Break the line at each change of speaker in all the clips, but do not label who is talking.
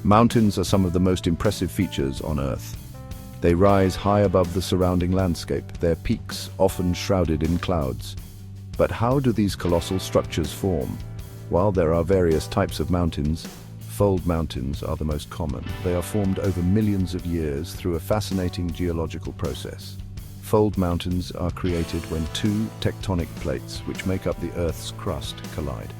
Mountains are some of the most impressive features on Earth. They rise high above the surrounding landscape, their peaks often shrouded in clouds. But how do these colossal structures form? While there are various types of mountains, fold mountains are the most common. They are formed over millions of years through a fascinating geological process. Fold mountains are created when two tectonic plates, which make up the Earth's crust, collide.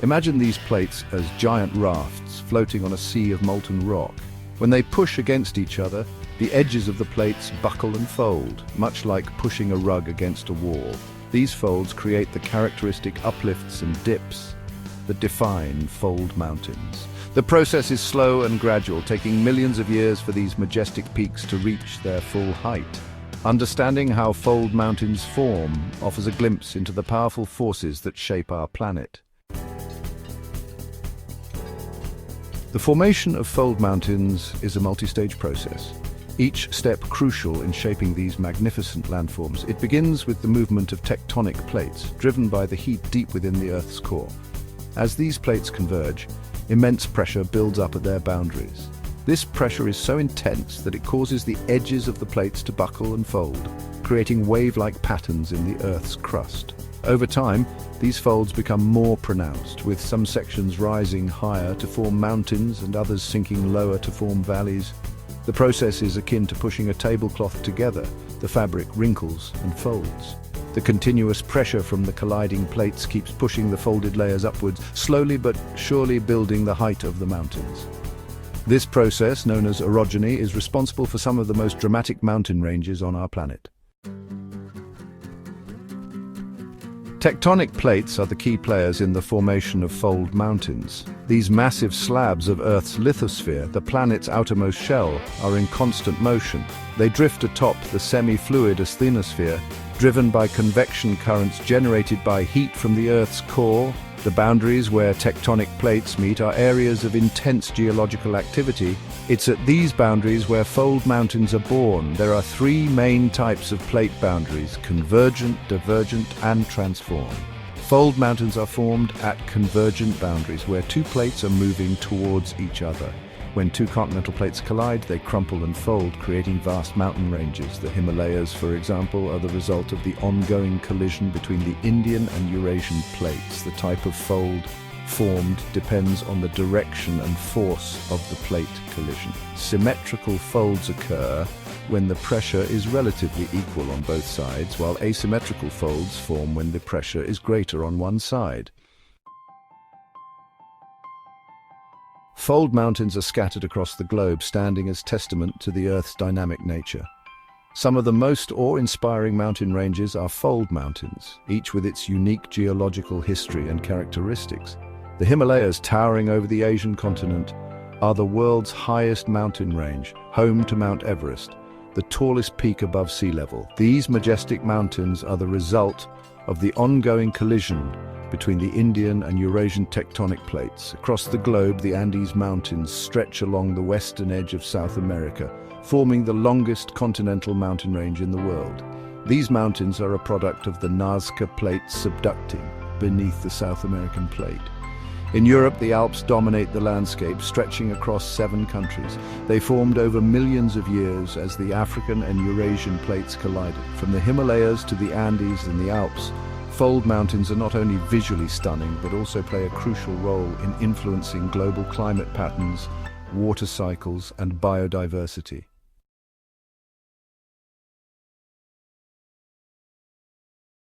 Imagine these plates as giant rafts floating on a sea of molten rock. When they push against each other, the edges of the plates buckle and fold, much like pushing a rug against a wall. These folds create the characteristic uplifts and dips that define fold mountains. The process is slow and gradual, taking millions of years for these majestic peaks to reach their full height. Understanding how fold mountains form offers a glimpse into the powerful forces that shape our planet. The formation of fold mountains is a multi-stage process, each step crucial in shaping these magnificent landforms. It begins with the movement of tectonic plates, driven by the heat deep within the Earth's core. As these plates converge, immense pressure builds up at their boundaries. This pressure is so intense that it causes the edges of the plates to buckle and fold, creating wave-like patterns in the Earth's crust. Over time, these folds become more pronounced, with some sections rising higher to form mountains and others sinking lower to form valleys. The process is akin to pushing a tablecloth together. The fabric wrinkles and folds. The continuous pressure from the colliding plates keeps pushing the folded layers upwards, slowly but surely building the height of the mountains. This process, known as orogeny, is responsible for some of the most dramatic mountain ranges on our planet. Tectonic plates are the key players in the formation of fold mountains. These massive slabs of Earth's lithosphere, the planet's outermost shell, are in constant motion. They drift atop the semi-fluid asthenosphere, driven by convection currents generated by heat from the Earth's core. The boundaries where tectonic plates meet are areas of intense geological activity. It's at these boundaries where fold mountains are born. There are three main types of plate boundaries: convergent, divergent, and transform. Fold mountains are formed at convergent boundaries, where two plates are moving towards each other. When two continental plates collide, they crumple and fold, creating vast mountain ranges. The Himalayas, for example, are the result of the ongoing collision between the Indian and Eurasian plates. The type of fold formed depends on the direction and force of the plate collision. Symmetrical folds occur when the pressure is relatively equal on both sides, while asymmetrical folds form when the pressure is greater on one side. Fold mountains are scattered across the globe, standing as testament to the Earth's dynamic nature. Some of the most awe-inspiring mountain ranges are fold mountains, each with its unique geological history and characteristics. The Himalayas, towering over the Asian continent, are the world's highest mountain range, home to Mount Everest, the tallest peak above sea level. These majestic mountains are the result of the ongoing collision between the Indian and Eurasian tectonic plates. Across the globe, the Andes Mountains stretch along the western edge of South America, forming the longest continental mountain range in the world. These mountains are a product of the Nazca Plate subducting beneath the South American plate. In Europe, the Alps dominate the landscape, stretching across 7 countries. They formed over millions of years as the African and Eurasian plates collided. From the Himalayas to the Andes and the Alps, fold mountains are not only visually stunning, but also play a crucial role in influencing global climate patterns, water cycles, and biodiversity.